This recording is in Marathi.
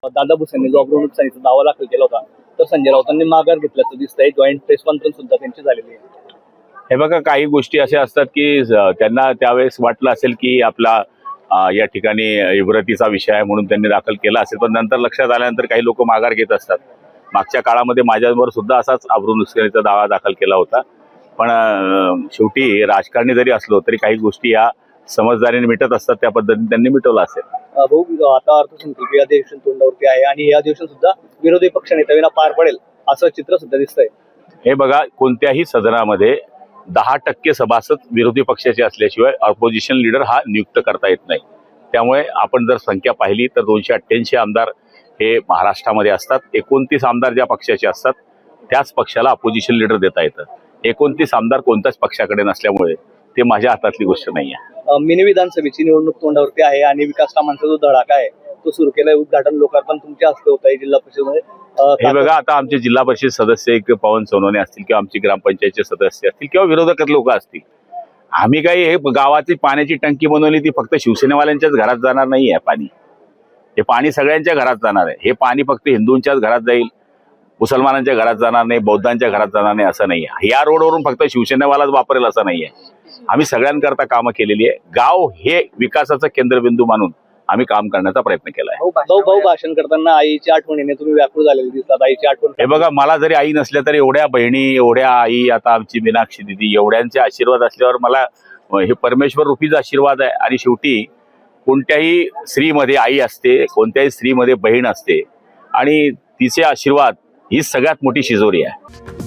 दादा भुसेंनी जो अब्रुनुकसानीचा दावा दाखल केला होता तर संजय राऊतांनी माघार घेतल्याचं दिसतंय. जॉईंट प्रेस कॉन्फरन्स सुद्धा त्यांची झालेली आहे. हे बघा, काही गोष्टी अशा असतात की त्यांना त्यावेळेस वाटलं असेल की आपला या ठिकाणी इब्रतीचा विषय आहे म्हणून त्यांनी दाखल केला असेल, पण नंतर लक्षात आल्यानंतर काही लोक माघार घेत असतात. मागच्या काळामध्ये माझ्यावर सुद्धा असाच अब्रुनुकसानीचा दावा दाखल केला होता. पण शेवटी राजकारणी जरी असलो तरी काही गोष्टी या समजदारीने मिटत असतात, त्या पद्धतीने त्यांनी मिटवलं असेल. भाऊ, आता अर्थसंकल्पीय अधिवेशन तोंडावरती आहे आणि हे अधिवेशन सुद्धा विरोधी पक्षनेत्यांना पार पडेल असं चित्र सुद्धा दिसतंय. हे बघा, कोणत्याही सदनामध्ये 10% सभासद विरोधी पक्षाचे असल्याशिवाय ऑपोजिशन लीडर हा नियुक्त करता येत नाही. त्यामुळे आपण जर संख्या पाहिली तर 288 आमदार हे महाराष्ट्रामध्ये असतात. 29 आमदार ज्या पक्षाचे असतात त्याच पक्षाला अपोजिशन लीडर देता येतं. 29 आमदार कोणत्याच पक्षाकडे नसल्यामुळे ते माझ्या हातातली गोष्ट नाही आहे. मिनी विधानसभेची निवडणूक तोंडावरती आहे आणि विकास कामांचा जो धडाका आहे तो सुरू केलाय. उद्घाटन लोकार्पण तुमच्या हस्ते होत आहे जिल्हा परिषदेमध्ये. हे बघा, आता आमचे जिल्हा परिषद सदस्य एक पवन सोनवणे असतील किंवा आमची ग्रामपंचायतचे सदस्य असतील किंवा विरोधक लोक असतील, आम्ही काही हे गावाची पाण्याची टंकी बनवली ती फक्त शिवसेनेवाल्यांच्याच घरात जाणार नाही आहे. पाणी हे पाणी सगळ्यांच्या घरात जाणार आहे. हे पाणी फक्त हिंदूंच्याच घरात जाईल, मुसलमानांच्या घरात जाणार नाही, बौद्धांच्या घरात जाणार नाही असं नाही आहे. या रोडवरून फक्त शिवसेनेवालाच वापरेल असं नाही आहे. आम्ही सगळ्यांकरता कामं केलेली आहे. गाव हे विकासाचं केंद्रबिंदू मानून आम्ही काम करण्याचा प्रयत्न केला आहे. भाऊ, भाषण करताना आईची आठवणीने तुम्ही व्याकुळ झालेले दिसतात. आईची आठवण. हे बघा, मला जरी आई नसल्या तरी एवढ्या बहिणी, एवढ्या आई, आता आमची मीनाक्षी दिदी, एवढ्यांचे आशीर्वाद असल्यावर मला हे परमेश्वर रूपीच आशीर्वाद आहे. आणि शेवटी कोणत्याही स्त्रीमध्ये आई असते, कोणत्याही स्त्रीमध्ये बहीण असते आणि तिचे आशीर्वाद ही सगळ्यात मोठी शिजोरी आहे.